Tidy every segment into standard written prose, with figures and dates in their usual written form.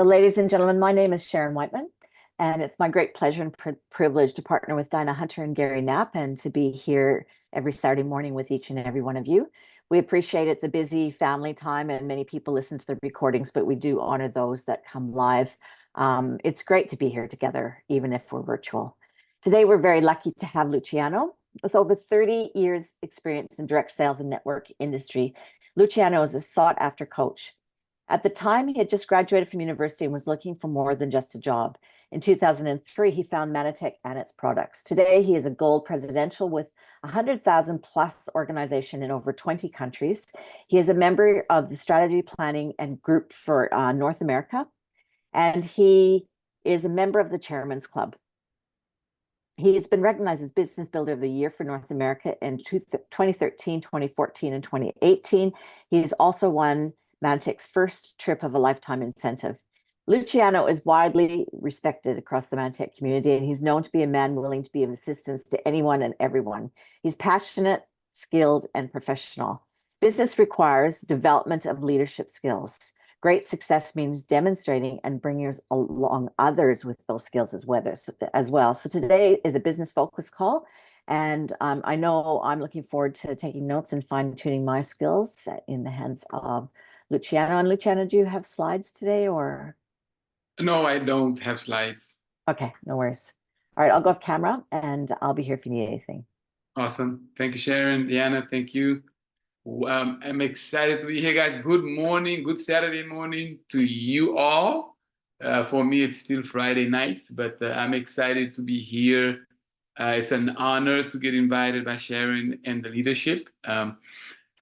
So, ladies and gentlemen, my name is Sharon Whiteman, and it's my great pleasure and privilege to partner with Dinah Hunter and Gary Knapp and to be here every Saturday morning with each and every one of you. We appreciate it's a busy family time and many people listen to the recordings, but we do honor those that come live. It's great to be here together, even if we're virtual. Today, we're very lucky to have Luciano. With over 30 years experience in direct sales and network industry, Luciano is a sought-after coach. At the time, he had just graduated from university and was looking for more than just a job. In 2003, he found Manatech and its products. Today, he is a gold presidential with 100,000 plus organization in over 20 countries. He is a member of the strategy planning and group for North America, and he is a member of the Chairman's Club. He has been recognized as Business Builder of the Year for North America in 2013, 2014, and 2018. He's also won Manatech's first trip of a lifetime incentive. Luciano is widely respected across the Manatech community, and he's known to be a man willing to be of assistance to anyone and everyone. He's passionate, skilled, and professional. Business requires development of leadership skills. Great success means demonstrating and bringing along others with those skills as well. So today is a business focus call. And I know I'm looking forward to taking notes and fine-tuning my skills in the hands of Luciano. And Luciano, do you have slides today or? No, I don't have slides. Okay, no worries. All right, I'll go off camera and I'll be here if you need anything. Awesome. Thank you, Sharon. Deanna, thank you. I'm excited to be here, guys. Good morning, good Saturday morning to you all. For me, it's still Friday night, but I'm excited to be here. It's an honor to get invited by Sharon and the leadership,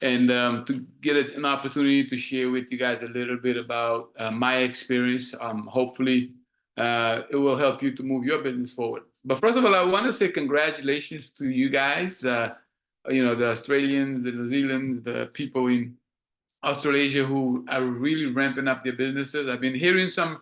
and to get an opportunity to share with you guys a little bit about my experience. Hopefully, it will help you to move your business forward. But first of all, I want to say congratulations to you guys. The Australians, the New Zealanders, the people in Australasia who are really ramping up their businesses. I've been hearing some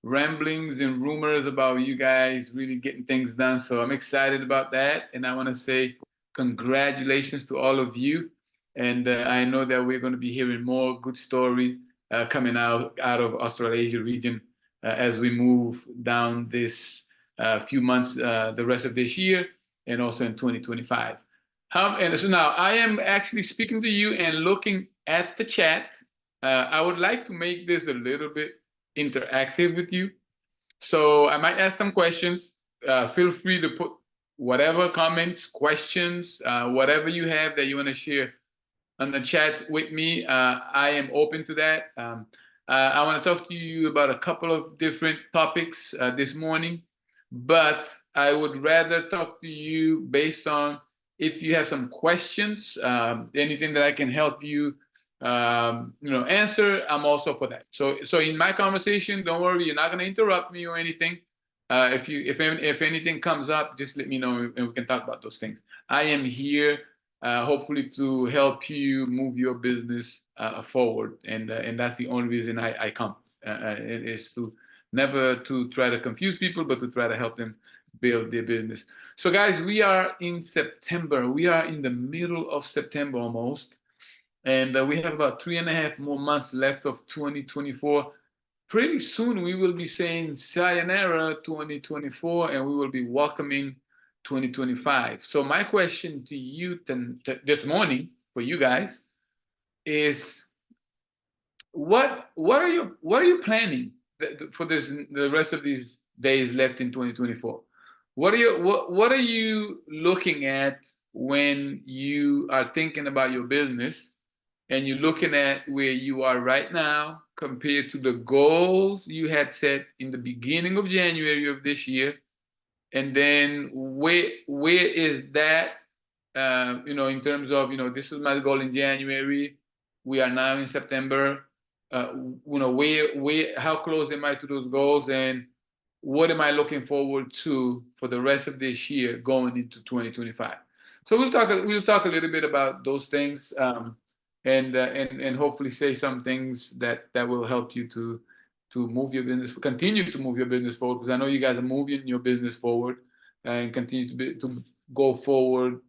ramblings and rumors about you guys really getting things done. So I'm excited about that. And I want to say congratulations to all of you. And I know that we're going to be hearing more good stories coming out of Australasia region as we move down this few months, the rest of this year, and also in 2025. And so now I am actually speaking to you and looking at the chat. I would like to make this a little bit interactive with you. So I might ask some questions. Feel free to put whatever comments, questions, whatever you have that you want to share on the chat with me. I am open to that. I want to talk to you about a couple of different topics this morning, but I would rather talk to you based on if you have some questions, anything that I can help you, answer, I'm also for that. So in my conversation, don't worry, you're not going to interrupt me or anything. If anything comes up, just let me know and we can talk about those things. I am here, hopefully, to help you move your business forward, and that's the only reason I come. It is to never to try to confuse people, but to try to help them build their business. So guys, we are in September. We are in the middle of September almost. And we have about 3.5 more months left of 2024. Pretty soon we will be saying sayonara 2024 and we will be welcoming 2025. So my question to you this morning for you guys is what are you planning for the rest of these days left in 2024? What are you looking at when you are thinking about your business and you're looking at where you are right now compared to the goals you had set in the beginning of January of this year? And then where is that, in terms of, this is my goal in January. We are now in September. How close am I to those goals? And what am I looking forward to for the rest of this year going into 2025? So we'll talk a little bit about those things, and hopefully say some things that will help you to move your business, continue to move your business forward, because I know you guys are moving your business forward and continue to go forward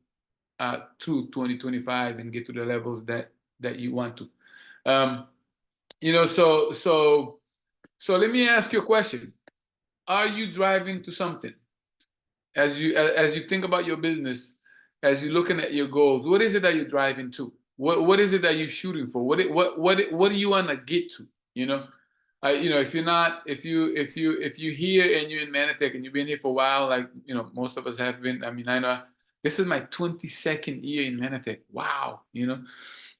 to 2025 and get to the levels that you want to. So So let me ask you a question. Are you driving to something? As you think about your business, as you're looking at your goals, what is it that you're driving to? What is it that you're shooting for? What do you want to get to? You know, if you're not, if you here and you're in Manatech and you've been here for a while, like most of us have been. I mean, I know this is my 22nd year in Manatech. Wow,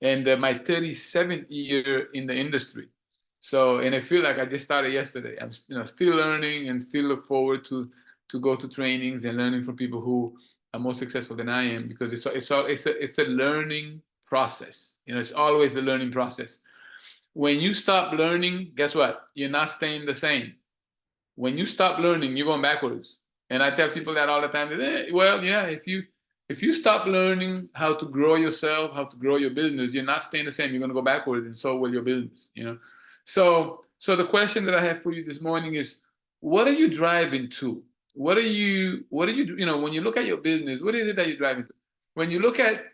and my 37th year in the industry. So, and I feel like I just started yesterday. I'm still learning and still look forward to go to trainings and learning from people who are more successful than I am, because it's a learning process. It's always a learning process. When you stop learning, guess what? You're not staying the same. When you stop learning, you're going backwards. And I tell people that all the time. Well, yeah, if you stop learning how to grow yourself, how to grow your business, you're not staying the same. You're going to go backwards, and so will your business. So the question that I have for you this morning is, what are you driving to? What are you when you look at your business, what is it that you're driving to? When you look at,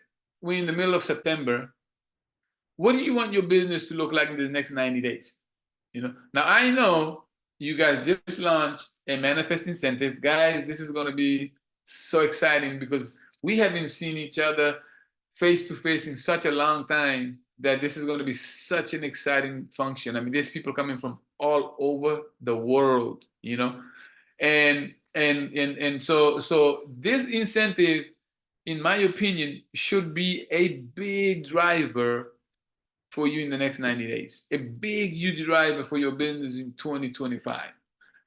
we're in the middle of September, what do you want your business to look like in the next 90 days? Now I know you guys just launched a manifest incentive. Guys, this is going to be so exciting because we haven't seen each other face to face in such a long time that this is going to be such an exciting function. I mean, there's people coming from all over the world, and so this incentive, in my opinion, should be a big driver for you in the next 90 days, a big, huge driver for your business in 2025.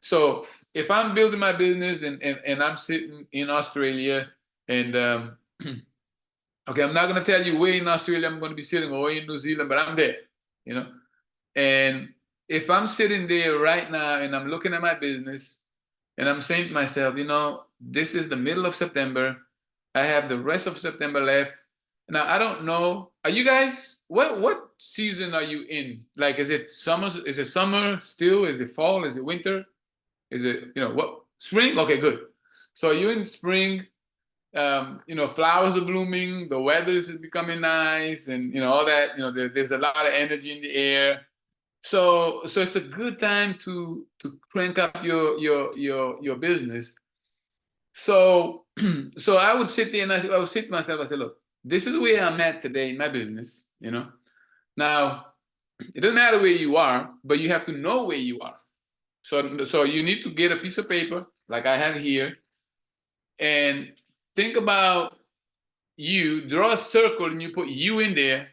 So if I'm building my business and I'm sitting in Australia and, okay, I'm not going to tell you where in Australia I'm going to be sitting or in New Zealand, but I'm there, and if I'm sitting there right now and I'm looking at my business and I'm saying to myself, this is the middle of September. I have the rest of September left. Now, I don't know. Are you guys, what season are you in? Like, is it summer? Is it summer still? Is it fall? Is it winter? Is it, what? Spring? Okay, good. So you're in spring. Flowers are blooming. The weather is becoming nice, and all that. There's a lot of energy in the air. So it's a good time to crank up your business. So so I would sit there and I would sit to myself. I said, look, this is where I'm at today in my business. Now it doesn't matter where you are, but you have to know where you are. So you need to get a piece of paper like I have here and think about you. Draw a circle and you put you in there.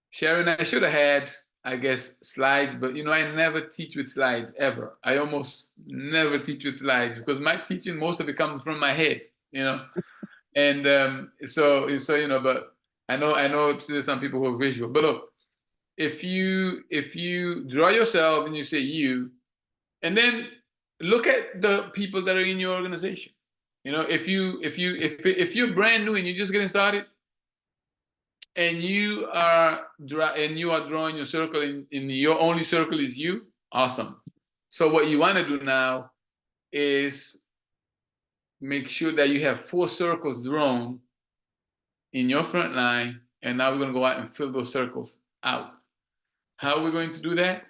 Sharon, I should have had, I guess, slides, but I never teach with slides ever. I almost never teach with slides because my teaching, most of it comes from my head, and but I know there's some people who are visual. But look, if you draw yourself and you say you, and then look at the people that are in your organization. If you're brand new and you're just getting started, and you are drawing your circle, and your only circle is you, awesome. So what you want to do now is make sure that you have 4 circles drawn in your front line, and now we're going to go out and fill those circles out. How are we going to do that?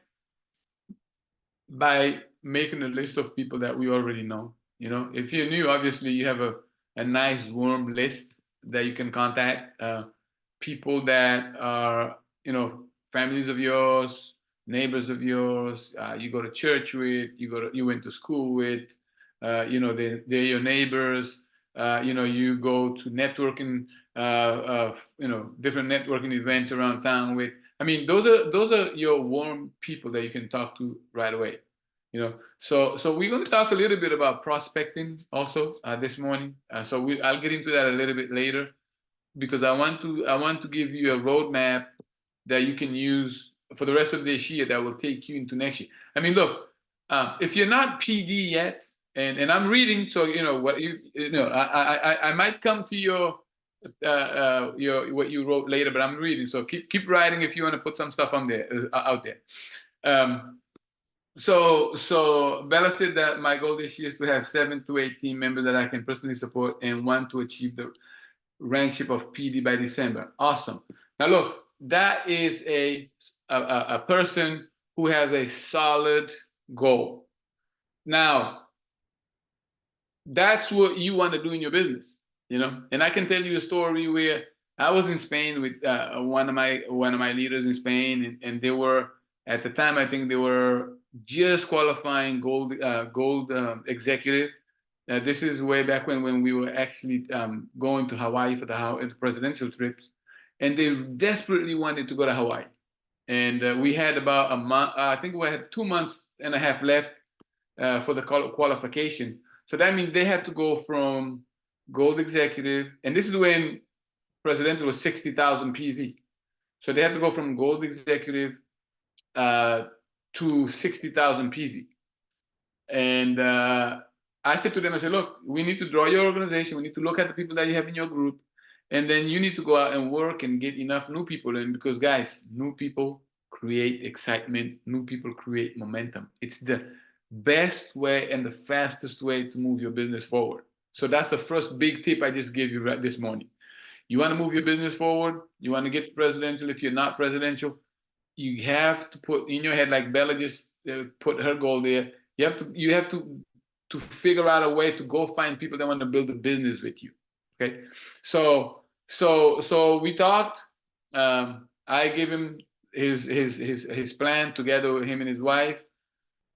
By making a list of people that we already know. If you're new, obviously you have a nice warm list that you can contact. People that are, families of yours, neighbors of yours, you go to church with, you went to school with, they're your neighbors. You go to networking, different networking events around town with. I mean, those are your warm people that you can talk to right away. So we're going to talk a little bit about prospecting also this morning. I'll get into that a little bit later, because I want to give you a roadmap that you can use for the rest of this year that will take you into next year. I mean, look, if you're not PD yet, and I'm reading, so I might come to your what you wrote later, but I'm reading, so keep writing if you want to put some stuff on there out there. So Bella said that my goal this year is to have 7 to 8 team members that I can personally support and want to achieve the rankship of PD by December. Awesome. Now look, that is a person who has a solid goal. Now, that's what you want to do in your business, you know. And I can tell you a story where I was in Spain with one of my leaders in Spain, and they were at the time, I think they were just qualifying gold executive. This is way back when we were actually going to Hawaii for the presidential trips, and they desperately wanted to go to Hawaii. And we had about a month. I think we had 2 months and a half left for the qualification. So that means they had to go from gold executive, and this is when presidential was 60,000 PV. So they had to go from gold executive to 60,000 PV. And I said to them, I said, look, we need to draw your organization. We need to look at the people that you have in your group. And then you need to go out and work and get enough new people in, because guys, new people create excitement. New people create momentum. It's the best way and the fastest way to move your business forward. So that's the first big tip I just gave you right this morning. You want to move your business forward. You want to get presidential. If you're not presidential, you have to put in your head, like Bella just put her goal there. You have to figure out a way to go find people that want to build a business with you. Okay, so we talked. I gave him his plan together with him and his wife,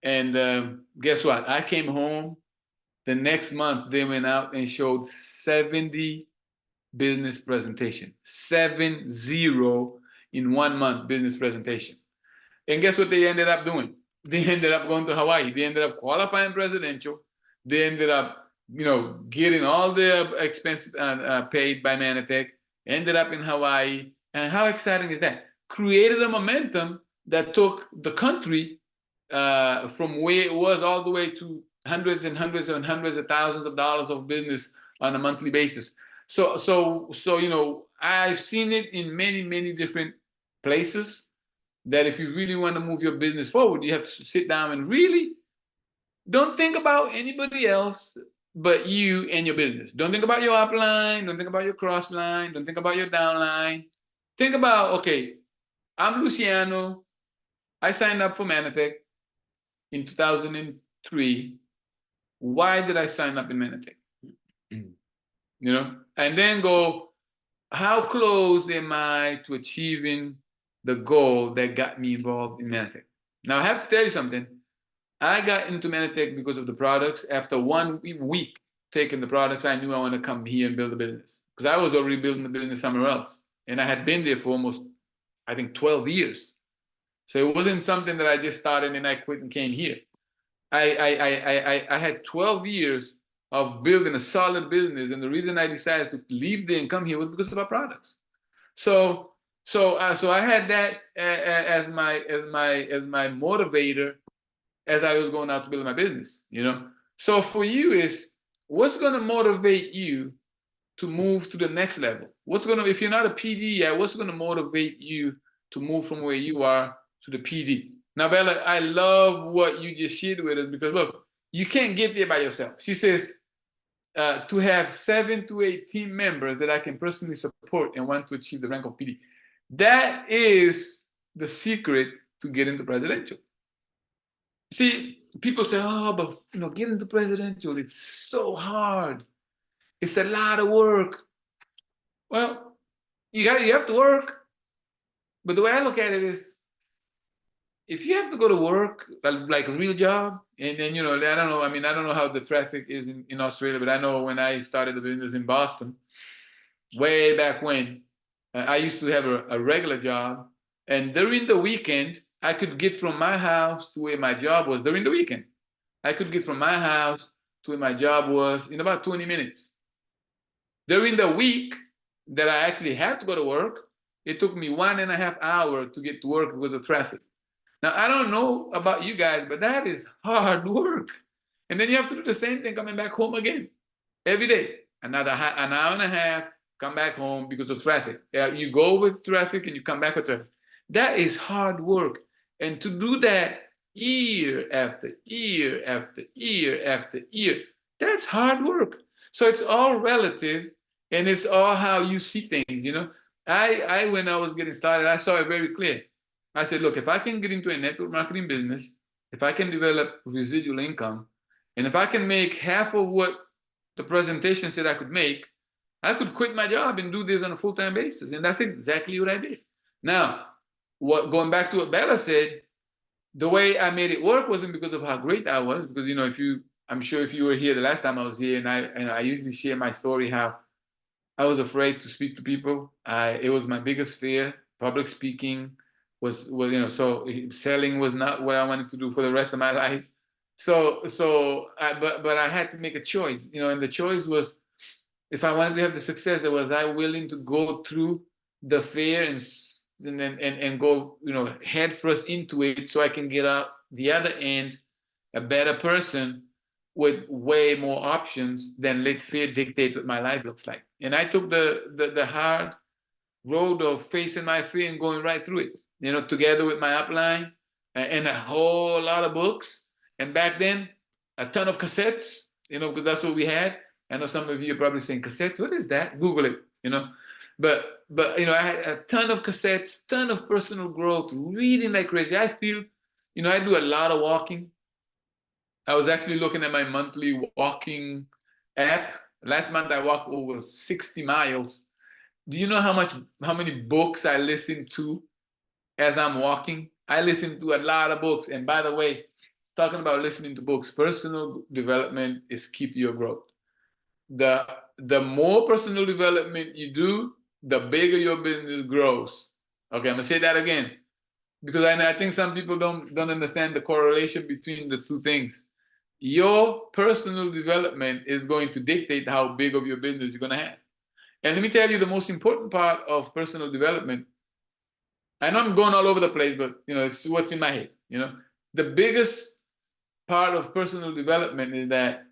and guess what? I came home. The next month, they went out and showed 70 business presentation, 70 in 1 month business presentation. And guess what they ended up doing? They ended up going to Hawaii. They ended up qualifying presidential. They ended up, getting all their expenses paid by Manatech. Ended up in Hawaii. And how exciting is that? Created a momentum that took the country from where it was all the way to hundreds and hundreds and hundreds of thousands of dollars of business on a monthly basis. So I've seen it in many, many different places, that if you really want to move your business forward, you have to sit down and really don't think about anybody else but you and your business. Don't think about your upline. Don't think about your cross line. Don't think about your downline. Think about, okay, I'm Luciano. I signed up for Manatech in 2003. Why did I sign up in Manatech? And then go, how close am I to achieving the goal that got me involved in Manatech? Now, I have to tell you something. I got into Manatech because of the products. After 1 week taking the products, I knew I wanted to come here and build a business, because I was already building the business somewhere else. And I had been there for almost, I think, 12 years. So it wasn't something that I just started and I quit and came here. I had 12 years of building a solid business, and the reason I decided to leave there and come here was because of our products. So I had that as my motivator as I was going out to build my business. So for you, is what's going to motivate you to move to the next level? If you're not a PD yet, what's going to motivate you to move from where you are to the PD? Now, Bella, I love what you just shared with us, because look, you can't get there by yourself. She says, to have 7 to 8 team members that I can personally support and want to achieve the rank of PD. That is the secret to get into presidential. See, people say, oh, but get into presidential, it's so hard. It's a lot of work. Well, you have to work. But the way I look at it is, if you have to go to work, like a real job, and then, I don't know, I don't know how the traffic is in Australia, but I know when I started the business in Boston, way back when, I used to have a regular job, and during the weekend, I could get from my house to where my job was during the weekend. I could get from my house to where my job was in about 20 minutes. During the week that I actually had to go to work, it took me 1.5 hours to get to work because of traffic. Now, I don't know about you guys, but that is hard work. And then you have to do the same thing coming back home again every day. An hour and a half, come back home because of traffic. You go with traffic and you come back with traffic. That is hard work. And to do that year after year after year after year, that's hard work. So it's all relative, and it's all how you see things. I when I was getting started, I saw it very clear. I said, look, if I can get into a network marketing business, if I can develop residual income, and if I can make half of what the presentation said I could make, I could quit my job and do this on a full-time basis. And that's exactly what I did. Now, going back to what Bella said, the way I made it work wasn't because of how great I was, because I'm sure if you were here the last time I was here, and I usually share my story how I was afraid to speak to people. It was my biggest fear. Public speaking was so selling was not what I wanted to do for the rest of my life. But I had to make a choice, and the choice was, if I wanted to have the success, was I willing to go through the fear and go head first into it, so I can get out the other end a better person with way more options than let fear dictate what my life looks like. And I took the hard road of facing my fear and going right through it, together with my upline and a whole lot of books. And back then, a ton of cassettes, because that's what we had. I know some of you are probably saying, cassettes, what is that? Google it. But I had a ton of cassettes, ton of personal growth, reading like crazy. I still, I do a lot of walking. I was actually looking at my monthly walking app. Last month I walked over 60 miles. Do you know how many books I listen to as I'm walking? I listen to a lot of books. And by the way, talking about listening to books, personal development is key to your growth. The more personal development you do, the bigger your business grows. Okay, I'm gonna say that again, because I think some people don't understand the correlation between the two things. Your personal development is going to dictate how big of your business you're gonna have. And let me tell you the most important part of personal development. I know I'm going all over the place, but it's what's in my head. The biggest part of personal development is that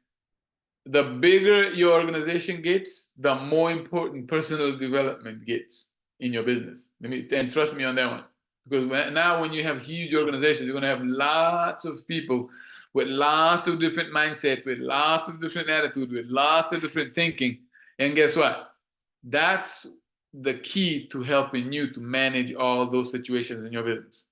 the bigger your organization gets, the more important personal development gets in your business. And trust me on that one. Because now when you have huge organizations, you're going to have lots of people with lots of different mindsets, with lots of different attitudes, with lots of different thinking. And guess what? That's the key to helping you to manage all those situations in your business.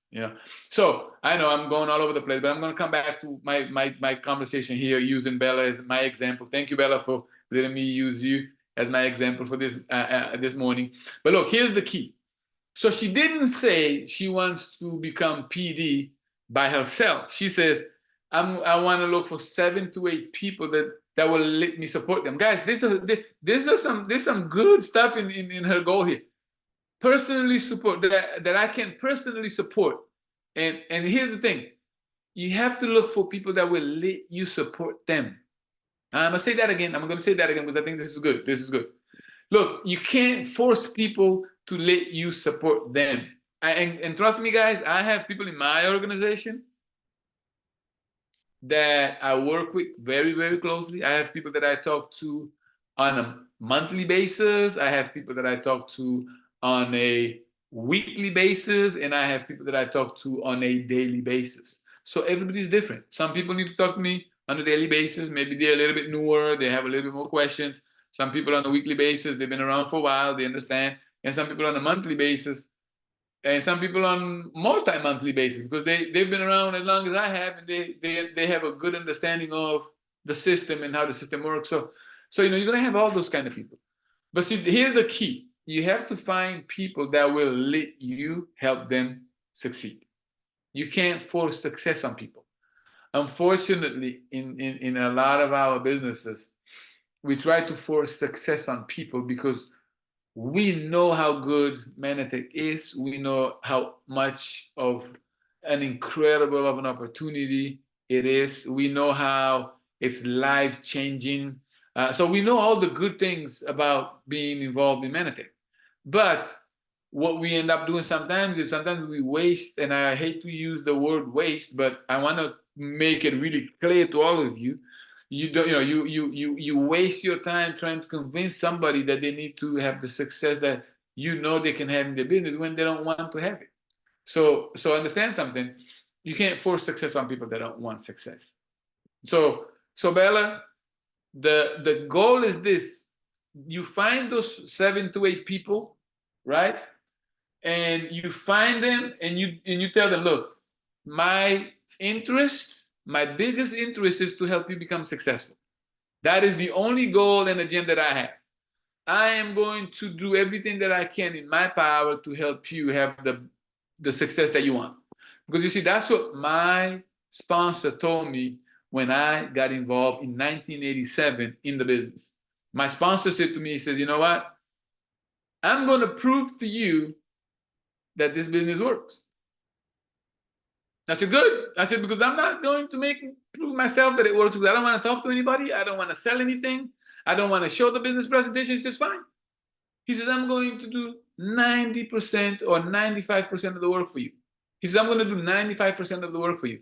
So I know I'm going all over the place, but I'm going to come back to my conversation here using Bella as my example. Thank you, Bella, for letting me use you as my example for this this morning. But look, here's the key. So she didn't say she wants to become PD by herself. She says, I want to look for 7 to 8 people that will let me support them. Guys, there's some good stuff in her goal here. Personally support, that I can personally support. And here's the thing. You have to look for people that will let you support them. I'm going to say that again. I'm going to say that again because I think this is good. This is good. Look, you can't force people to let you support them. And trust me, guys, I have people in my organization that I work with very, very closely. I have people that I talk to on a monthly basis. I have people that I talk to on a weekly basis, and I have people that I talk to on a daily basis. So everybody's different. Some people need to talk to me on a daily basis. Maybe they're a little bit newer. They have a little bit more questions. Some people on a weekly basis, they've been around for a while. They understand. And some people on a monthly basis, and some people on multi-monthly basis, because they've been around as long as I have, and they have a good understanding of the system and how the system works. So you're going to have all those kind of people. But see, here's the key. You have to find people that will let you help them succeed. You can't force success on people. Unfortunately, in a lot of our businesses, we try to force success on people because we know how good Manatech is. We know how much of an incredible of an opportunity it is. We know how it's life-changing. So we know all the good things about being involved in Manatech. But what we end up doing sometimes is we waste, and I hate to use the word waste, but I want to make it really clear to all of you. You waste your time trying to convince somebody that they need to have the success that they can have in their business when they don't want to have it. So understand something. You can't force success on people that don't want success. So Bella, the goal is this: you find those 7 to 8 people, right? And you find them, and you tell them, look, my interest, my biggest interest is to help you become successful. That is the only goal and agenda that I have. I am going to do everything that I can in my power to help you have the success that you want. Because you see, that's what my sponsor told me when I got involved in 1987 in the business. My sponsor said to me, he says, you know what? I'm going to prove to you that this business works. I said, good. I said, because I'm not going to prove myself that it works, because I don't want to talk to anybody. I don't want to sell anything. I don't want to show the business presentation. He says, fine. He says, I'm going to do 90% or 95% of the work for you. He says, I'm going to do 95% of the work for you.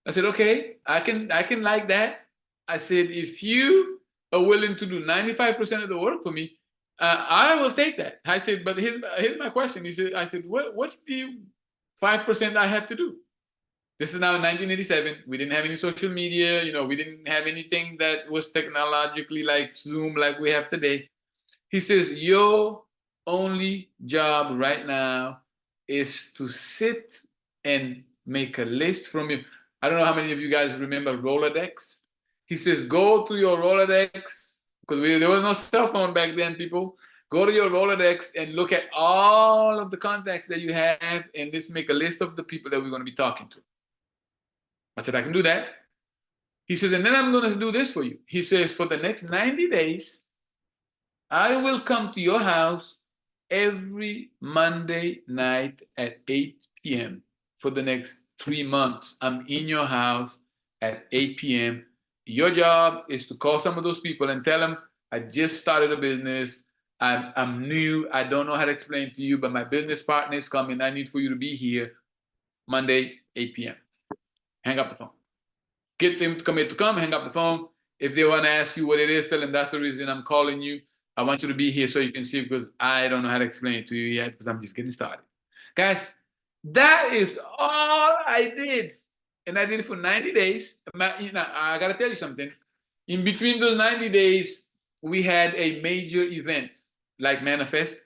I said, okay, I can like that. I said, if you are willing to do 95% of the work for me, I will take that. I said, but here's my question. I said, what's the 5% I have to do? This is now in 1987. We didn't have any social media. We didn't have anything that was technologically like Zoom like we have today. He says, your only job right now is to sit and make a list from you. I don't know how many of you guys remember Rolodex. He says, go to your Rolodex, because there was no cell phone back then, people. Go to your Rolodex and look at all of the contacts that you have, and just make a list of the people that we're going to be talking to. I said, I can do that. He says, and then I'm going to do this for you. He says, for the next 90 days, I will come to your house every Monday night at 8 p.m. for the next 3 months. I'm in your house at 8 p.m. Your job is to call some of those people and tell them, I just started a business. I'm new. I don't know how to explain to you, but my business partner is coming. I need for you to be here Monday, 8 p.m. Hang up the phone. Get them to commit to come, hang up the phone. If they want to ask you what it is, tell them that's the reason I'm calling you. I want you to be here so you can see, because I don't know how to explain it to you yet, because I'm just getting started. Guys, that is all I did. And I did it for 90 days. I got to tell you something. In between those 90 days, we had a major event like Manifest.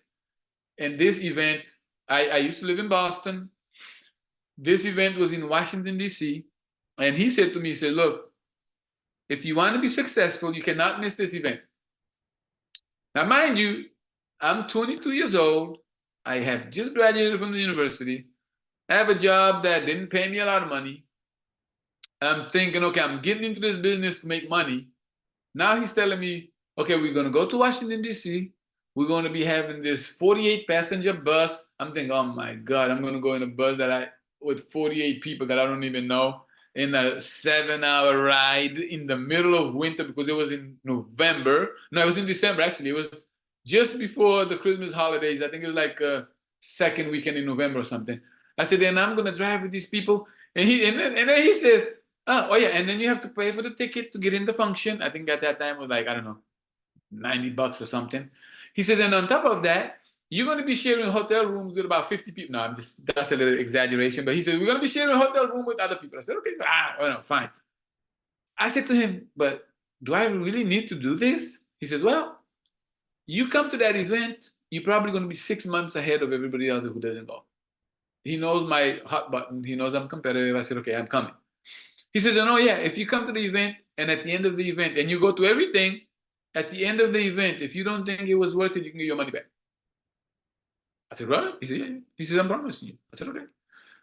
And this event, I used to live in Boston. This event was in Washington, D.C. And he said to me, he said, look, if you want to be successful, you cannot miss this event. Now, mind you, I'm 22 years old. I have just graduated from the university. I have a job that didn't pay me a lot of money. I'm thinking, okay, I'm getting into this business to make money. Now he's telling me, okay, we're going to go to Washington, D.C. We're going to be having this 48 passenger bus. I'm thinking, oh my God, I'm going to go in a bus with 48 people that I don't even know, in a 7-hour ride in the middle of winter, because it was in November. No, it was in December, actually. It was just before the Christmas holidays. I think it was like a second weekend in November or something. I said, then I'm going to drive with these people. And then he says, oh yeah, and then you have to pay for the ticket to get in the function. I think at that time it was like, I don't know, $90 or something. He said, and on top of that, you're going to be sharing hotel rooms with about 50 people. No, that's a little exaggeration, but he said, we're going to be sharing a hotel room with other people. I said, okay, well, fine. I said to him, but do I really need to do this? He says, well, you come to that event, you're probably going to be 6 months ahead of everybody else who doesn't go. He knows my hot button. He knows I'm competitive. I said, okay, I'm coming. He says, oh yeah, if you come to the event and at the end of the event, and you go to everything, at the end of the event, if you don't think it was worth it, you can get your money back. I said, right? He said, yeah. He says, I'm promising you. I said, okay.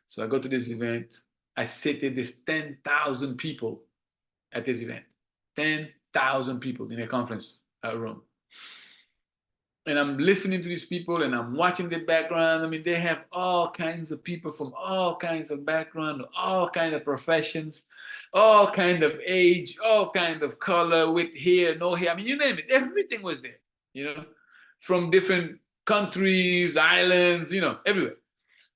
So I go to this event. I sit at this 10,000 people at this event. 10,000 people in a conference room. And I'm listening to these people and I'm watching the background. I mean, they have all kinds of people from all kinds of background, all kinds of professions, all kind of age, all kind of color, with hair, no hair. I mean, you name it. Everything was there, from different countries, islands, everywhere.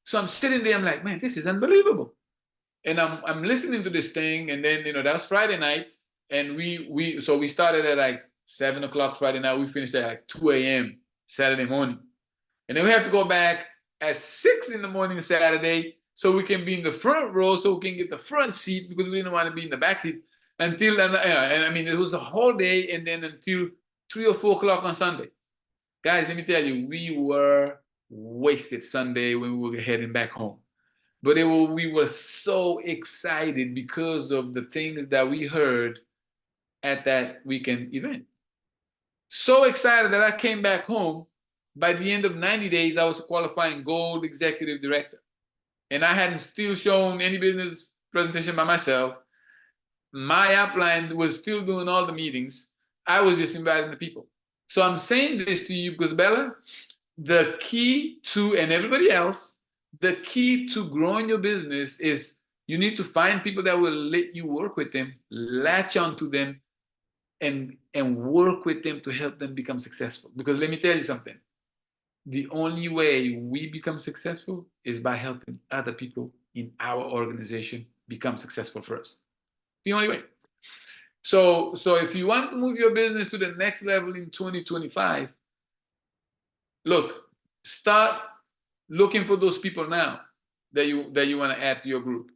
So I'm sitting there, I'm like, man, this is unbelievable. And I'm listening to this thing, and then, that was Friday night. And we started at like 7 o'clock Friday night. We finished at like 2 a.m. Saturday morning. And then we have to go back at 6 in the morning Saturday so we can be in the front row, so we can get the front seat, because we didn't want to be in the back seat until, and I mean, it was the whole day, and then until 3 or 4 o'clock on Sunday. Guys, let me tell you, we were wasted Sunday when we were heading back home. but we were so excited because of the things that we heard at that weekend event. So excited that I came back home. By the end of 90 days, I was qualifying gold executive director. And I hadn't still shown any business presentation by myself. My upline was still doing all the meetings. I was just inviting the people. So I'm saying this to you because, Bella, the key to, and everybody else, the key to growing your business is you need to find people that will let you work with them, latch onto them, and work with them to help them become successful. Because let me tell you something. The only way we become successful is by helping other people in our organization become successful first. The only way. So if you want to move your business to the next level in 2025, look, start looking for those people now that you want to add to your group.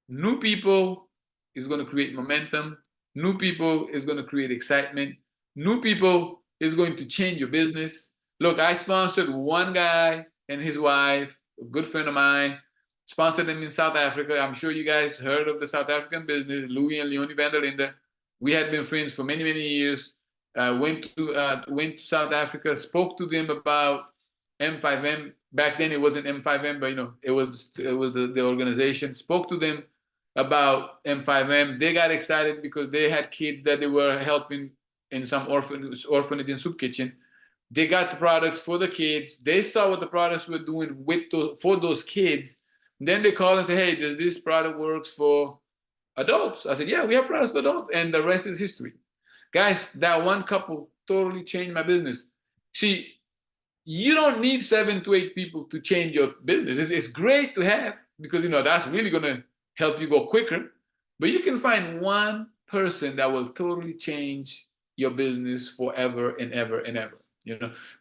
New people is going to create momentum. New people is going to create excitement. New people is going to change your business. Look, I sponsored one guy and his wife, a good friend of mine, sponsored them in South Africa. I'm sure you guys heard of the South African business, Louis and Leonie van der Linde. We had been friends for many, many years. Went to South Africa, spoke to them about M5M. Back then it wasn't M5M, but it was the organization. Spoke to them about M5M. They got excited because they had kids that they were helping in some orphanage and soup kitchen. They got the products for the kids. They saw what the products were doing for those kids. Then they called and said, hey, does this product works for adults? I said, yeah, we have products for adults. And the rest is history. Guys, that one couple totally changed my business. See, you don't need 7 to 8 people to change your business. It's great to have because, that's really going to help you go quicker. But you can find one person that will totally change your business forever and ever and ever.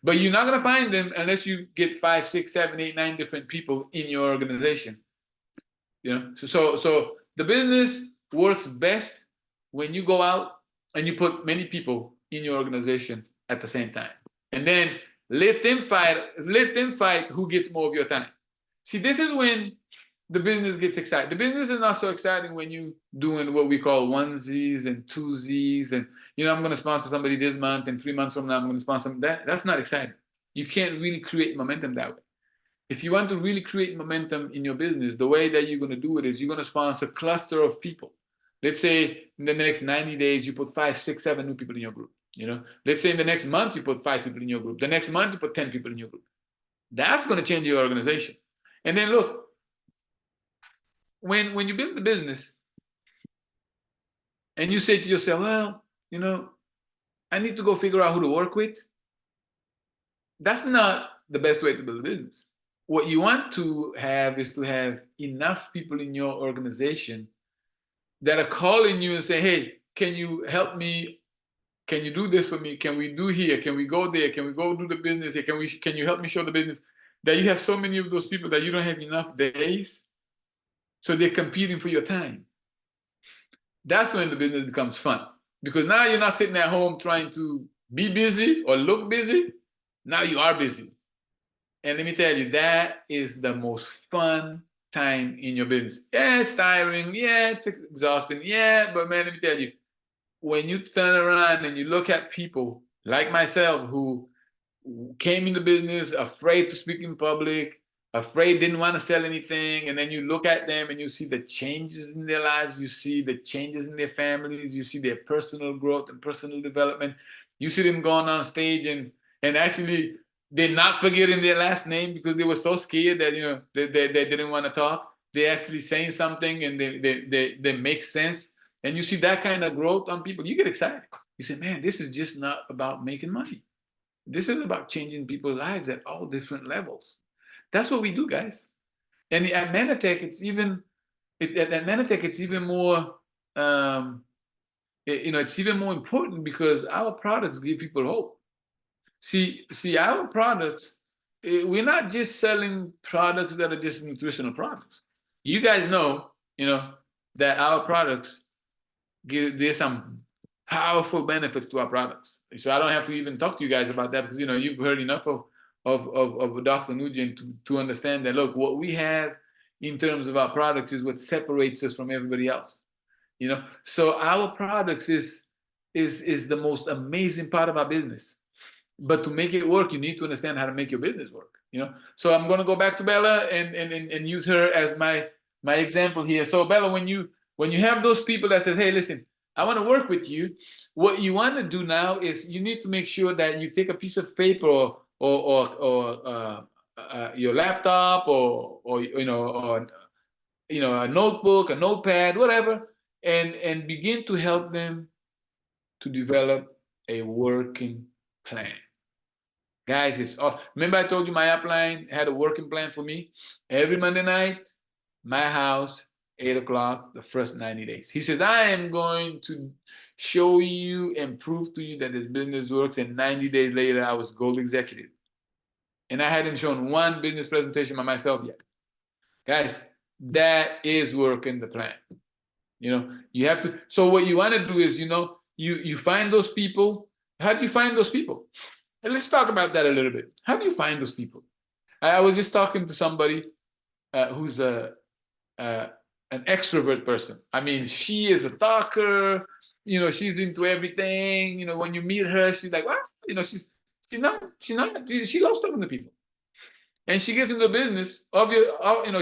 But you're not going to find them unless you get 5, 6, 7, 8, 9 different people in your organization. So the business works best when you go out and you put many people in your organization at the same time. And then let them fight who gets more of your time. See, this is when the business gets exciting. The business is not so exciting when you doing what we call onesies and twosies and I'm going to sponsor somebody this month and 3 months from now I'm going to sponsor them. That's not exciting. You can't really create momentum that way. If you want to really create momentum in your business, the way that you're going to do it is you're going to sponsor a cluster of people. Let's say in the next 90 days you put 5, 6, 7 new people in your group. Let's say in the next month you put 5 people in your group. The next month you put 10 people in your group. That's going to change your organization. And then look, when you build the business and you say to yourself, well, I need to go figure out who to work with. That's not the best way to build a business. What you want to have is to have enough people in your organization that are calling you and say, hey, can you help me? Can you do this for me? Can we do here? Can we go there? Can we go do the business here? Can you help me show the business? That you have so many of those people that you don't have enough days, so they're competing for your time. That's when the business becomes fun. Because now you're not sitting at home trying to be busy or look busy. Now you are busy. And let me tell you, that is the most fun time in your business. Yeah, it's tiring. Yeah, it's exhausting. Yeah, but man, let me tell you, when you turn around and you look at people like myself who came into business afraid to speak in public, afraid, didn't want to sell anything, and then you look at them and you see the changes in their lives, you see the changes in their families, you see their personal growth and personal development, you see them going on stage and actually they're not forgetting their last name because they were so scared that they didn't want to talk. They're actually saying something and they make sense. And you see that kind of growth on people, you get excited. You say, man, this is just not about making money. This is about changing people's lives at all different levels. That's what we do, guys. And at Manatech, it's even more, it's even more important because our products give people hope. See, our products, we're not just selling products that are just nutritional products. You guys know, that our products there's some powerful benefits to our products. So I don't have to even talk to you guys about that because you've heard enough of Dr. Nugent to understand that look, what we have in terms of our products is what separates us from everybody else. So our products is the most amazing part of our business. But to make it work, you need to understand how to make your business work. So I'm going to go back to Bella and use her as my example here. So Bella, when you have those people that says, hey, listen, I want to work with you, what you want to do now is you need to make sure that you take a piece of paper or your laptop or a notebook, a notepad, whatever, and begin to help them to develop a working plan. Guys, it's all. Remember I told you my upline had a working plan for me? Every Monday night, my house, 8 o'clock, the first 90 days. He says, I am going to show you and prove to you that this business works. And 90 days later, I was gold executive. And I hadn't shown one business presentation by myself yet. Guys, that is working the plan. You have to. So what you want to do is, you find those people. How do you find those people? And let's talk about that a little bit. How do you find those people? I was just talking to somebody who's an extrovert person. I mean, she is a talker. She's into everything. When you meet her, she's like, what? She loves talking to people. And she gets into the business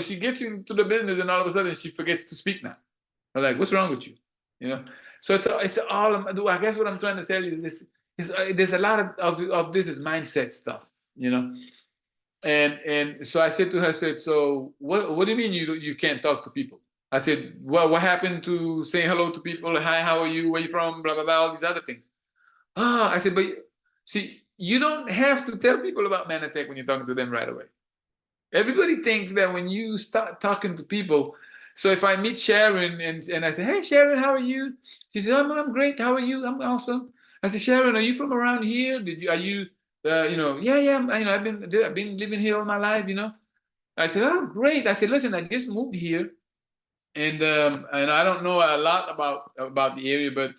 she gets into the business, and all of a sudden she forgets to speak now. I'm like, what's wrong with you? So it's all. I guess what I'm trying to tell you is this. There's a lot of this is mindset stuff, and so I said to her, so what do you mean you can't talk to people? I said, well, what happened to saying hello to people? Hi, how are you? Where you from? Blah blah blah. All these other things. I said, but see, you don't have to tell people about Manatech when you're talking to them right away. Everybody thinks that when you start talking to people. So if I meet Sharon and I say, hey Sharon, how are you? She says, I'm great. How are you? I'm awesome. I said, Sharon, are you from around here? Yeah, I've been living here all my life, I said, oh, great. I said, listen, I just moved here, and I don't know a lot about the area, but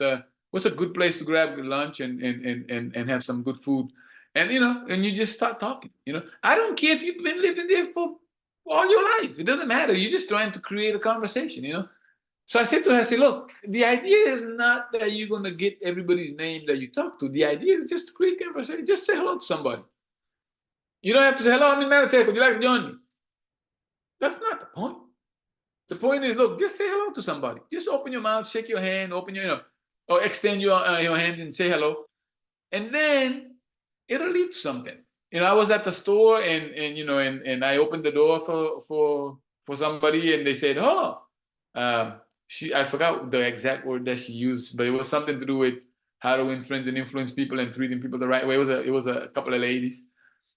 what's a good place to grab lunch and have some good food, and and you just start talking. I don't care if you've been living there for all your life. It doesn't matter. You're just trying to create a conversation. So I said to her, I said, look, the idea is not that you're going to get everybody's name that you talk to. The idea is just to create conversation. Just say hello to somebody. You don't have to say, hello, I'm in Manatech. Would you like to join me? That's not the point. The point is, look, just say hello to somebody. Just open your mouth, shake your hand, open or extend your hand and say hello. And then it'll lead to something. I was at the store and I opened the door for somebody, and they said, oh, I forgot the exact word that she used, but it was something to do with how to win friends and influence people and treating people the right way. It was a couple of ladies,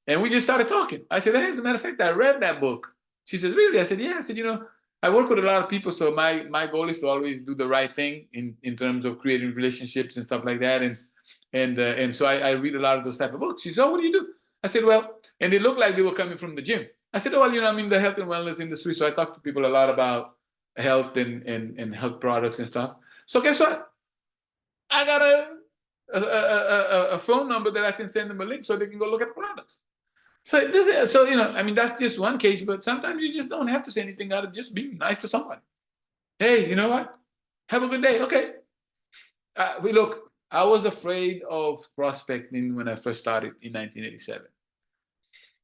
and we just started talking. I said, hey, as a matter of fact, I read that book. She says, really? I said, yeah. I said, I work with a lot of people, so my goal is to always do the right thing in terms of creating relationships and stuff like that. And so I read a lot of those type of books. She said, oh, what do you do? I said, well, and it looked like they were coming from the gym. I said, oh, well, I'm in the health and wellness industry, so I talk to people a lot about health and health products and stuff. So guess what? I got a phone number that I can send them a link so they can go look at the products. So that's just one case, but sometimes you just don't have to say anything out of just being nice to somebody. Hey, you know what? Have a good day. Okay. Look, I was afraid of prospecting when I first started in 1987.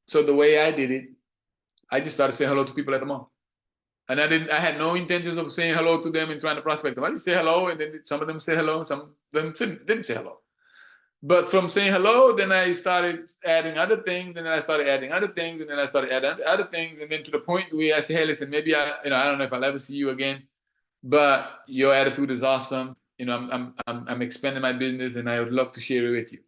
So the way I did it, I just started saying hello to people at the mall. And I had no intentions of saying hello to them and trying to prospect them. I just say hello, and then some of them say hello, some of them didn't say hello. But from saying hello, then I started adding other things, and then I started adding other things, and then I started adding other things, and then to the point where I say, hey, listen, maybe I don't know if I'll ever see you again, but your attitude is awesome. I'm expanding my business, and I would love to share it with you.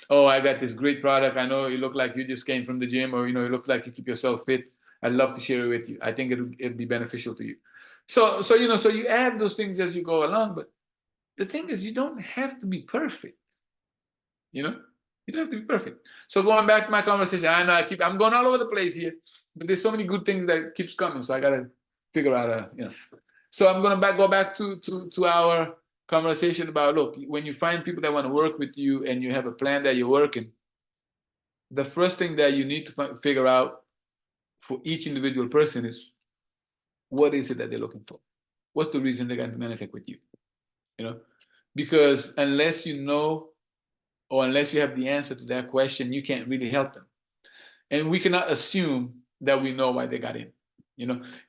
Oh, I got this great product. I know you look like you just came from the gym, or it looks like you keep yourself fit. I'd love to share it with you. I think it'd be beneficial to you. So you add those things as you go along, but the thing is, you don't have to be perfect. You don't have to be perfect. So going back to my conversation, I know I'm going all over the place here, but there's so many good things that keeps coming. So I gotta figure out So I'm gonna go back to our conversation about, look, when you find people that want to work with you and you have a plan that you're working, the first thing that you need to figure out for each individual person is, what is it that they're looking for? What's the reason they're going to communicate with you? Because unless you know, or unless you have the answer to that question, you can't really help them. And we cannot assume that we know why they got in.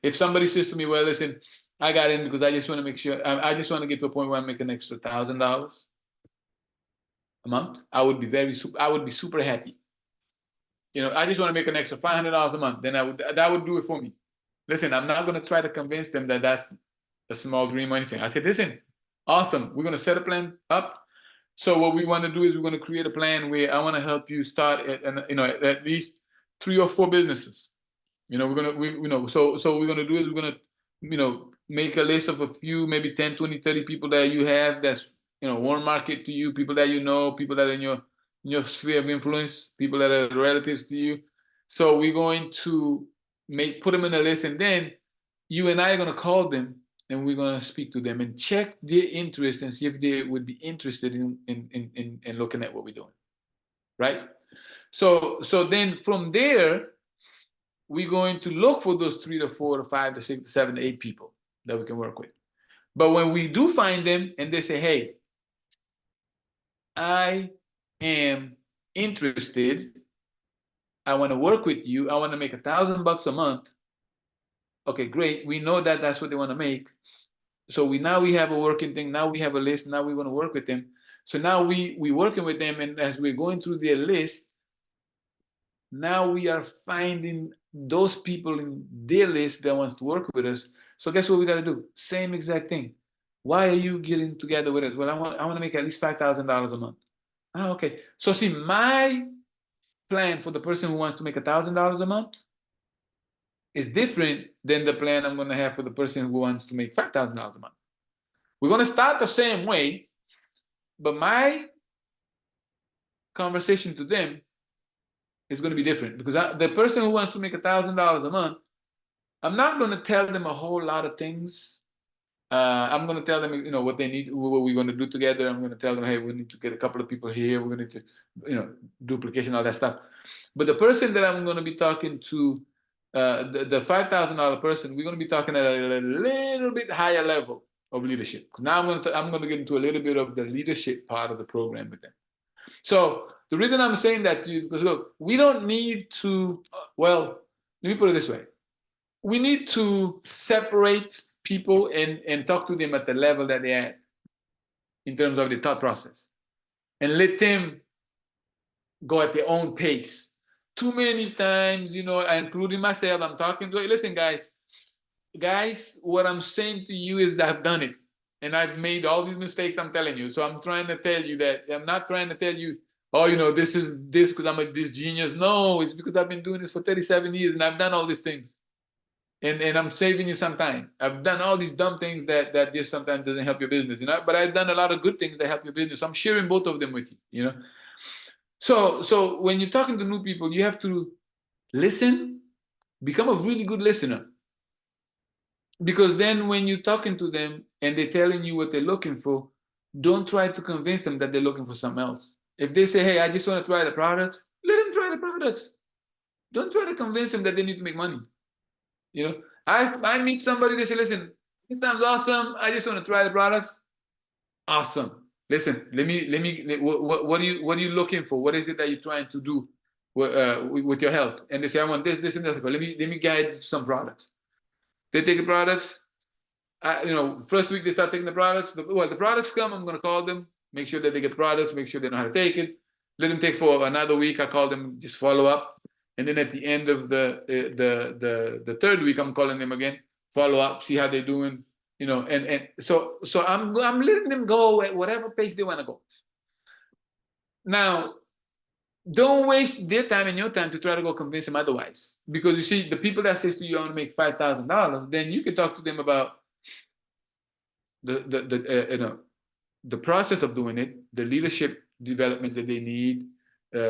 If somebody says to me, well, listen, I got in because I just want to make sure, I just want to get to a point where I make an extra $1,000 a month, I would be super happy. I just want to make an extra $500 a month, then that would do it for me. Listen, I'm not going to try to convince them that that's a small dream or anything. I said, listen, awesome, we're going to set a plan up. So what we want to do is we're going to create a plan where I want to help you start at least 3 or 4 businesses. So we're going to do is we're going to make a list of a few, maybe 10, 20, 30 people that you have that's warm market to you, people that people that are in your sphere of influence, people that are relatives to you. So we're going to put them in a list, and then you and I are going to call them, and we're going to speak to them and check their interest and see if they would be interested in looking at what we're doing, right? So then from there, we're going to look for those 3 to 4 to 5 to 6 to 7 to 8 people that we can work with. But when we do find them and they say, hey, I am interested, I want to work with you, I want to make $1,000 a month. Okay, great. We know that that's what they want to make. So now we have a working thing. Now we have a list. Now we want to work with them. So now we're working with them, and as we're going through their list, now we are finding those people in their list that wants to work with us. So guess what we got to do? Same exact thing. Why are you getting together with us? Well, I want to make at least $5,000 a month. Oh, okay. So see, my plan for the person who wants to make $1,000 a month is different than the plan I'm going to have for the person who wants to make $5,000 a month. We're going to start the same way, but my conversation to them is going to be different, because the person who wants to make $1,000 a month, I'm not going to tell them a whole lot of things. I'm going to tell them, what they need, what we're going to do together. I'm going to tell them, hey, we need to get a couple of people here. We're going to, duplication, all that stuff. But the person that I'm going to be talking to, the $5,000 person, we're going to be talking at a little bit higher level of leadership. Now I'm going to get into a little bit of the leadership part of the program with them. So the reason I'm saying that to you, because look, we don't need to, well, let me put it this way. We need to separate people and talk to them at the level that they're at in terms of the thought process, and let them go at their own pace. Too many times, including myself, I'm talking to, listen, guys, what I'm saying to you is I've done it. And I've made all these mistakes, I'm telling you. So I'm trying to tell you that I'm not trying to tell you, oh, this is this because I'm this genius. No, it's because I've been doing this for 37 years and I've done all these things. And I'm saving you some time. I've done all these dumb things that just sometimes doesn't help your business, but I've done a lot of good things that help your business. So I'm sharing both of them with you, So when you're talking to new people, you have to listen, become a really good listener. Because then when you're talking to them and they're telling you what they're looking for, don't try to convince them that they're looking for something else. If they say, hey, I just want to try the product, let them try the product. Don't try to convince them that they need to make money. I meet somebody, they say, listen, this sounds awesome. I just want to try the products. Awesome. Listen, what are you looking for? What is it that you're trying to do with your health? And they say, I want this, and this. Let me guide some products. They take the products. First week they start taking the products. The products come, I'm going to call them, make sure that they get the products, make sure they know how to take it. Let them take for another week. I call them, just follow up. And then at the end of the third week, I'm calling them again, follow up, see how they're doing, and so I'm letting them go at whatever pace they want to go. Now, don't waste their time and your time to try to go convince them otherwise. Because you see, the people that says to you, I want to make $5,000, then you can talk to them about the process of doing it, the leadership development that they need,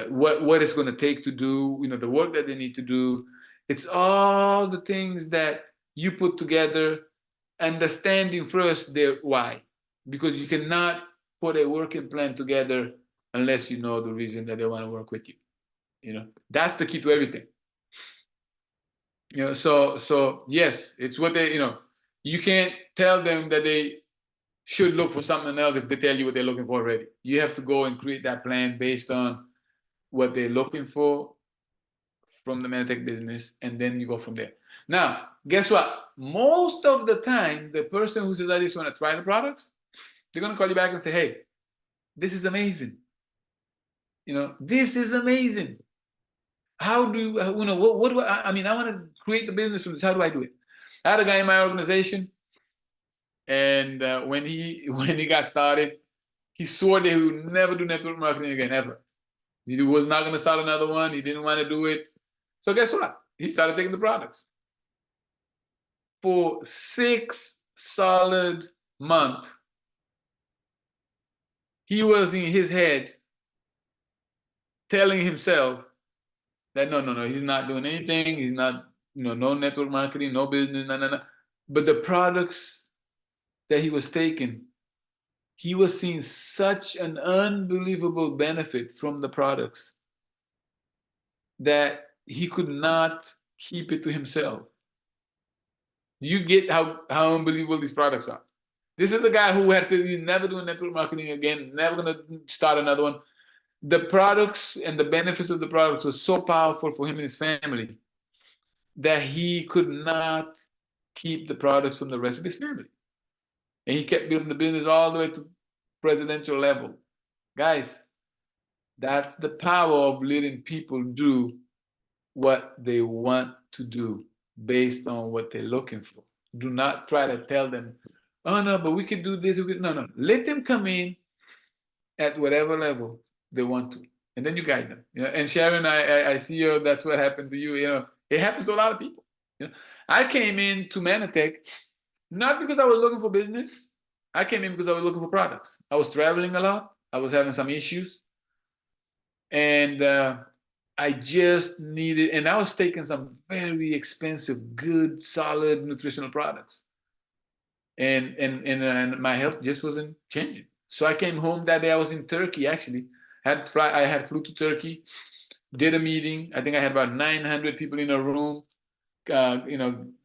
what it's going to take to do, the work that they need to do. It's all the things that you put together, understanding first their why, because you cannot put a working plan together unless you know the reason that they want to work with you. That's the key to everything. So yes, it's what they, you can't tell them that they should look for something else if they tell you what they're looking for already. You have to go and create that plan based on what they're looking for from the Meditech business, and then you go from there. Now, guess what? Most of the time, the person who says, I just want to try the products, they're going to call you back and say, hey, this is amazing. This is amazing. How do what do I mean, I want to create the business from this. How do I do it? I had a guy in my organization, and when he got started, he swore that he would never do network marketing again, ever. He was not going to start another one. He didn't want to do it. So guess what? He started taking the products. For 6 solid months, he was in his head telling himself that no, he's not doing anything. He's not, no network marketing, no business, no. But the products that he was taking, he was seeing such an unbelievable benefit from the products that he could not keep it to himself. You get how unbelievable these products are. This is a guy who had to, he's never doing network marketing again, never going to start another one. The products and the benefits of the products were so powerful for him and his family that he could not keep the products from the rest of his family. And he kept building the business all the way to presidential level. Guys, that's the power of letting people do what they want to do based on what they're looking for. Do not try to tell them, oh no, but we could do this. No. Let them come in at whatever level they want to. And then you guide them. And Sharon, I see you, that's what happened to you. It happens to a lot of people. I came into Manatech not because I was looking for business. I came in because I was looking for products. I was traveling a lot. I was having some issues. And I just needed, and I was taking some very expensive, good, solid nutritional products. And my health just wasn't changing. So I came home that day. I was in Turkey, actually. I had flew to Turkey, did a meeting. I think I had about 900 people in a room. A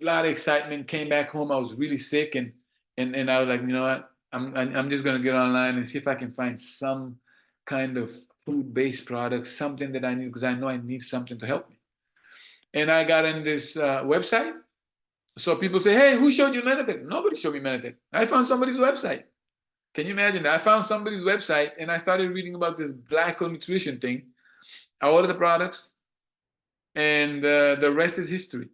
lot of excitement. Came back home. I was really sick, and I was like, you know what? I'm just gonna get online and see if I can find some kind of food-based product, something that I need, because I know I need something to help me. And I got in this website. So people say, hey, who showed you Meditech? Nobody showed me Meditech. I found somebody's website. Can you imagine that? I found somebody's website and I started reading about this glyconutrition thing. I ordered the products, and the rest is history.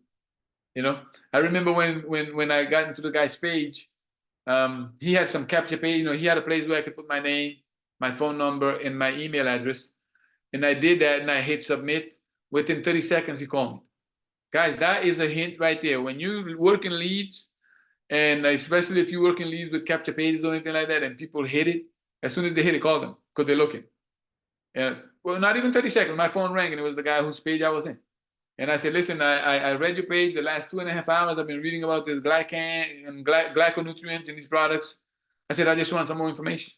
I remember when I got into the guy's page, he had some capture page. He had a place where I could put my name, my phone number, and my email address. And I did that, and I hit submit. Within 30 seconds, he called me. Guys, that is a hint right there. When you work in leads, and especially if you work in leads with capture pages or anything like that, and people hit it, as soon as they hit it, call them, because they're looking. And well, not even 30 seconds, my phone rang, and it was the guy whose page I was in. And I said, listen, I read your page the last 2.5 hours. I've been reading about this glycan and glyconutrients in these products. I said, I just want some more information.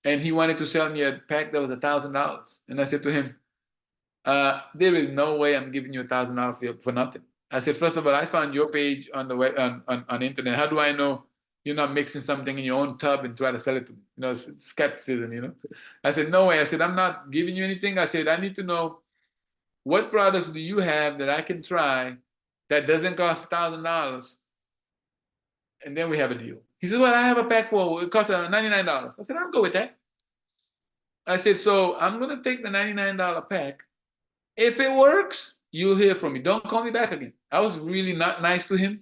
And he wanted to sell me a pack that was $1,000. And I said to him, there is no way I'm giving you $1,000 for nothing. I said, first of all, I found your page on the web, on internet. How do I know you're not mixing something in your own tub and try to sell it to me? It's skepticism. I said, no way. I said, I'm not giving you anything. I said, I need to know, what products do you have that I can try that doesn't cost $1,000? And then we have a deal. He said, well, I have a pack for, it costs $99. I said, I'll go with that. I said, so I'm going to take the $99 pack. If it works, you'll hear from me. Don't call me back again. I was really not nice to him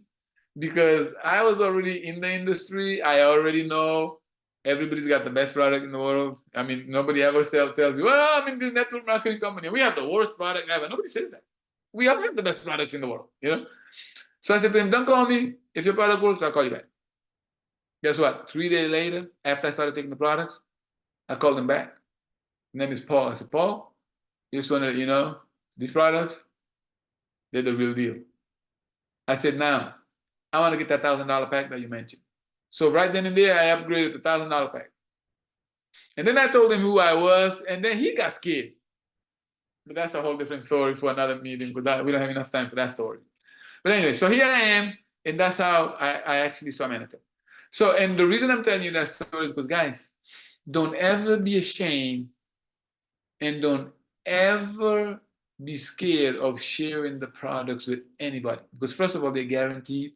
because I was already in the industry. I already know everybody's got the best product in the world. I mean, nobody ever tells you, well, I'm in this network marketing company. We have the worst product ever. Nobody says that. We all have the best products in the world, So I said to him, don't call me. If your product works, I'll call you back. Guess what? 3 days later, after I started taking the products, I called him back. His name is Paul. I said, Paul, just want to, these products, they're the real deal. I said, now, I want to get that $1,000 pack that you mentioned. So right then and there, I upgraded the $1,000 pack. And then I told him who I was, and then he got scared. But that's a whole different story for another meeting, because we don't have enough time for that story. But anyway, so here I am, and that's how I actually saw Manhattan. So, and the reason I'm telling you that story is because, guys, don't ever be ashamed and don't ever be scared of sharing the products with anybody. Because, first of all, they're guaranteed.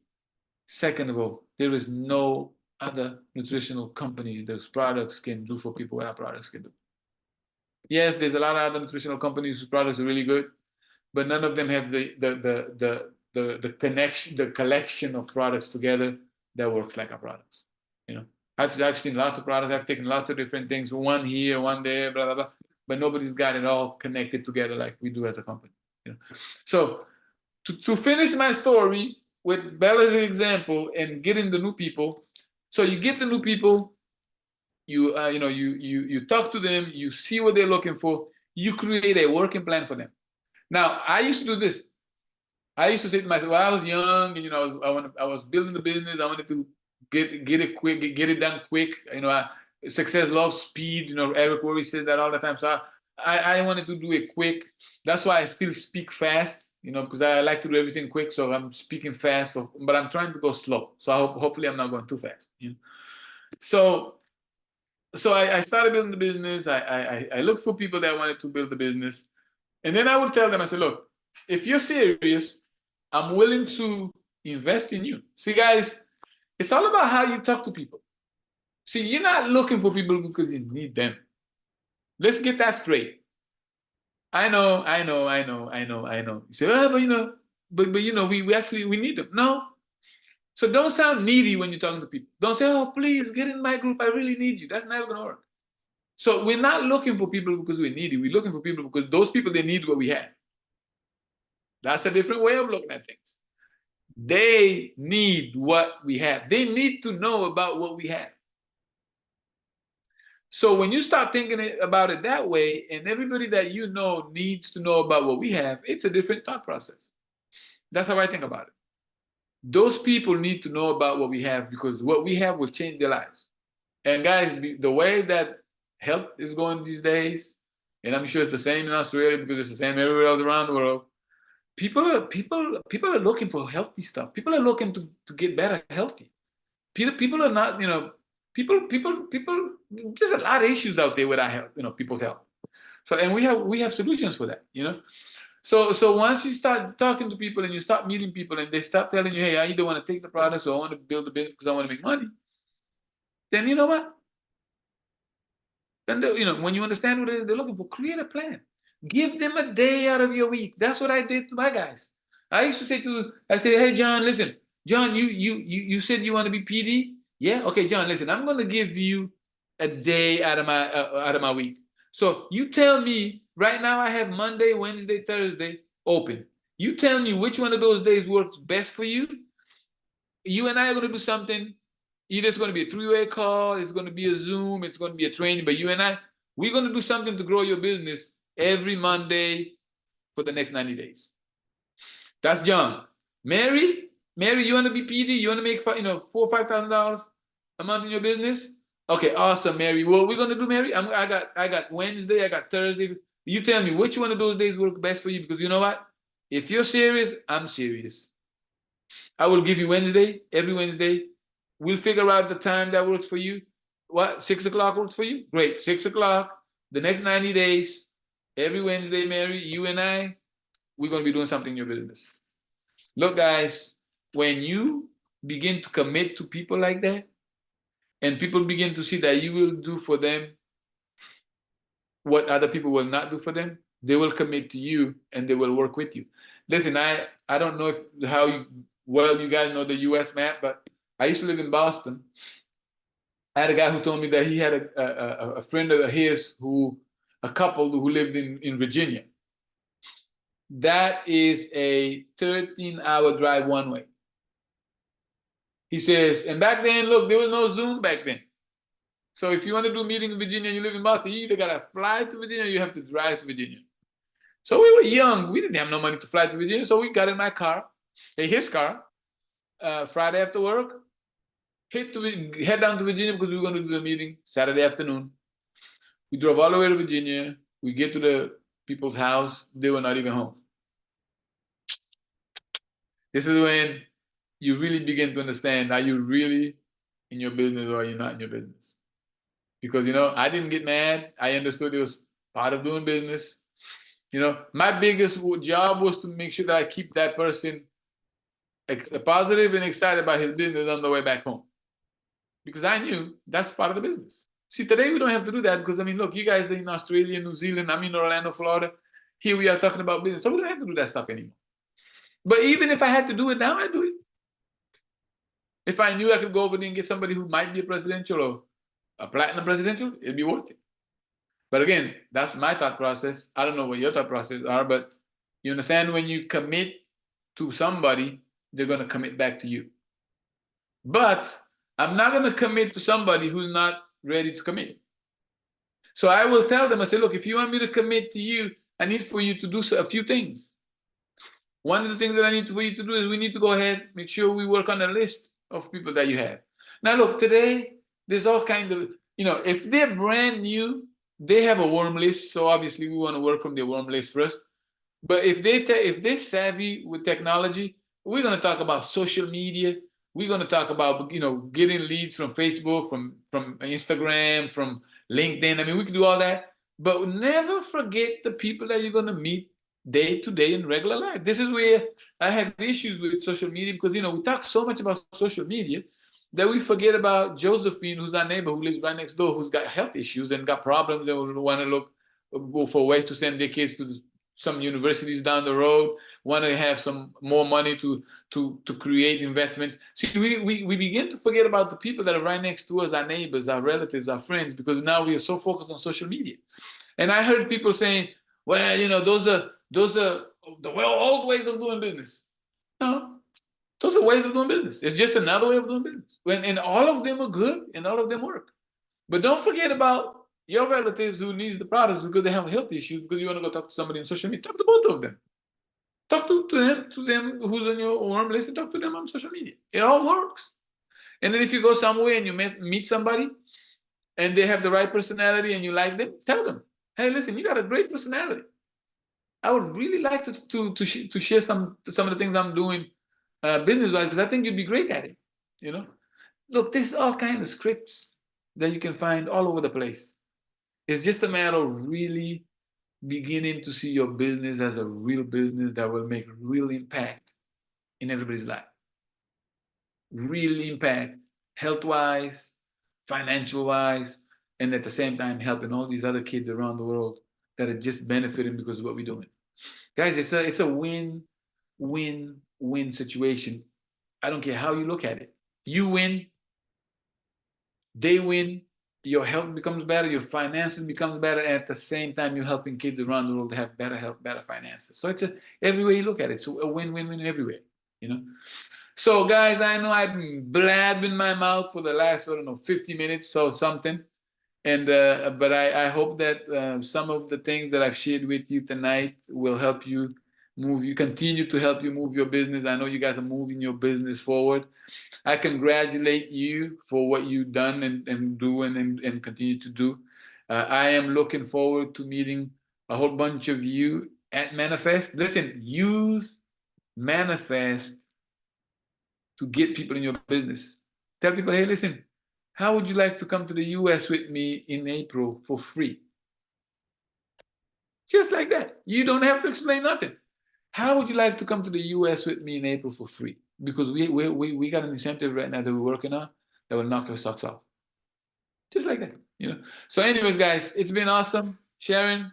Second of all, there is no other nutritional company those products can do for people what our products can do. Yes, there's a lot of other nutritional companies whose products are really good, but none of them have the connection, the collection of products together that works like our products. You know, I've seen lots of products. I've taken lots of different things, one here, one there, blah blah blah, but nobody's got it all connected together like we do as a company. You know, so to finish my story with Bella's example and getting the new people. So you get the new people, you talk to them, you see what they're looking for, you create a working plan for them. Now, I used to do this. I used to say to myself, well, I was young, and I was building the business. I wanted to get it quick, get it done quick. Success loves speed. Eric Worre says that all the time. So I wanted to do it quick. That's why I still speak fast. Because I like to do everything quick. So I'm speaking fast. But I'm trying to go slow. So hopefully I'm not going too fast. So I started building the business. I looked for people that wanted to build the business. And then I would tell them, I said, look, if you're serious, I'm willing to invest in you. See, guys, it's all about how you talk to people. See, you're not looking for people because you need them. Let's get that straight. I know. You say, oh, but we need them. No. So don't sound needy when you're talking to people. Don't say, oh, please get in my group. I really need you. That's never going to work. So we're not looking for people because we're needy. We're looking for people because those people, they need what we have. That's a different way of looking at things. They need what we have. They need to know about what we have. So when you start thinking about it that way, and everybody that you know needs to know about what we have, it's a different thought process. That's how I think about it. Those people need to know about what we have because what we have will change their lives. And guys, the way that health is going these days, and I'm sure it's the same in Australia because it's the same everywhere else around the world, people are looking for healthy stuff. People are looking to get better healthy. People are not, people. There's a lot of issues out there with our health, people's health. So, and we have solutions for that, So once you start talking to people and you start meeting people and they start telling you, hey, I either want to take the products or I want to build a business because I want to make money, then you know what? And when you understand what it is they're looking for, create a plan. Give them a day out of your week. That's what I did to my guys. I used to say, hey, John, listen, John, you said you want to be PD? Yeah? Okay, John, listen, I'm going to give you a day out of my week. So you tell me, right now I have Monday, Wednesday, Thursday open. You tell me which one of those days works best for you. You and I are going to do something. Either it's going to be a three-way call, it's going to be a Zoom, it's going to be a training, but you and I, we're going to do something to grow your business every Monday for the next 90 days. That's John. Mary, you want to be PD? You want to make $4,000 or $5,000 a month in your business? Okay, awesome, Mary. What we're going to do, Mary? I got Wednesday, I got Thursday. You tell me which one of those days work best for you because you know what? If you're serious, I'm serious. I will give you Wednesday, every Wednesday. We'll figure out the time that works for you. What, 6 o'clock works for you? Great, 6 o'clock, the next 90 days, every Wednesday, Mary, you and I, we're going to be doing something in your business. Look, guys, when you begin to commit to people like that, and people begin to see that you will do for them what other people will not do for them, they will commit to you and they will work with you. Listen, I don't know how well you guys know the U.S. map, but I used to live in Boston. I had a guy who told me that he had a friend of his a couple who lived in Virginia. That is a 13-hour drive one way. He says, and back then, look, there was no Zoom back then. So if you want to do a meeting in Virginia and you live in Boston, you either got to fly to Virginia or you have to drive to Virginia. So we were young. We didn't have no money to fly to Virginia. So we got in my car, his car, Friday after work, head down to Virginia because we were going to do the meeting Saturday afternoon. We drove all the way to Virginia. We get to the people's house. They were not even home. This is when you really begin to understand, are you really in your business or are you not in your business? Because, I didn't get mad. I understood it was part of doing business. My biggest job was to make sure that I keep that person positive and excited about his business on the way back home. Because I knew that's part of the business. See, today we don't have to do that because, look, you guys are in Australia, New Zealand, I'm in Orlando, Florida. Here we are talking about business. So we don't have to do that stuff anymore. But even if I had to do it now, I'd do it. If I knew I could go over there and get somebody who might be a presidential or a platinum presidential, it'd be worth it. But again, that's my thought process. I don't know what your thought process are, but you understand when you commit to somebody, they're going to commit back to you. But I'm not going to commit to somebody who's not ready to commit. So I will tell them, I say, look, if you want me to commit to you, I need for you to do a few things. One of the things that I need for you to do is we need to go ahead, make sure we work on a list of people that you have. Now, look, today, there's all kinds of, if they're brand new, they have a warm list. So obviously, we want to work from their warm list first. But if they're savvy with technology, we're going to talk about social media. We're going to talk about, getting leads from Facebook, from Instagram, from LinkedIn. We can do all that. But never forget the people that you're going to meet day to day in regular life. This is where I have issues with social media because, we talk so much about social media that we forget about Josephine, who's our neighbor, who lives right next door, who's got health issues and got problems and want to go for ways to send their kids to some universities down the road, want to have some more money to create investments. See, we begin to forget about the people that are right next to us, our neighbors, our relatives, our friends, because now we are so focused on social media. And I heard people saying, well, those are the old ways of doing business. No, those are ways of doing business. It's just another way of doing business. And all of them are good and all of them work. But don't forget about your relatives who needs the products because they have health issues, because you want to go talk to somebody on social media. Talk to both of them. Talk to them who's on your warm list and talk to them on social media. It all works. And then if you go somewhere and you meet somebody and they have the right personality and you like them, tell them, hey, listen, you got a great personality. I would really like to share some of the things I'm doing business-wise because I think you'd be great at it. Look, there's all kinds of scripts that you can find all over the place. It's just a matter of really beginning to see your business as a real business that will make real impact in everybody's life. Real impact, health-wise, financial-wise, and at the same time helping all these other kids around the world that are just benefiting because of what we're doing. Guys, it's a win-win-win situation. I don't care how you look at it. You win, they win, your health becomes better, your finances becomes better, and at the same time, you're helping kids around the world to have better health, better finances. So it's every way you look at it. So a win-win-win everywhere, So guys, I know I've been blabbing my mouth for the last, 50 minutes or something. And but I hope that some of the things that I've shared with you tonight will help you continue to help you move your business. I know you guys are moving your business forward. I congratulate you for what you've done and do and continue to do. I am looking forward to meeting a whole bunch of you at Manifest. Listen, use Manifest to get people in your business. Tell people, hey, listen, how would you like to come to the US with me in April for free? Just like that. You don't have to explain nothing. How would you like to come to the US with me in April for free? Because we got an incentive right now that we're working on that will knock your socks off. Just like that, So anyways, guys, it's been awesome. Sharon,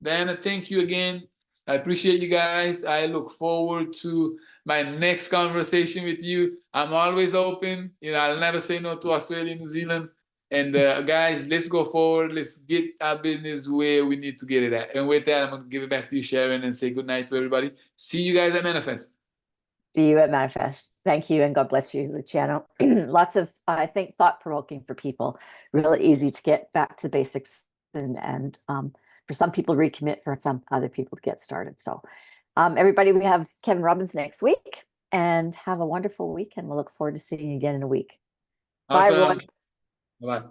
Diana, thank you again. I appreciate you guys. I look forward to my next conversation with you. I'm always open. I'll never say no to Australia, New Zealand. And guys, let's go forward. Let's get our business where we need to get it at. And with that, I'm going to give it back to you, Sharon, and say good night to everybody. See you guys at Manifest. See you at Manifest. Thank you, and God bless you, Luciano. Lots of, I think, thought-provoking for people. Really easy to get back to the basics, and for some people recommit, for some other people to get started. So everybody, we have Kevin Robbins next week, and have a wonderful week, and we'll look forward to seeing you again in a week. Awesome. Bye, everyone. Bye-bye.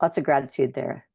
Lots of gratitude there.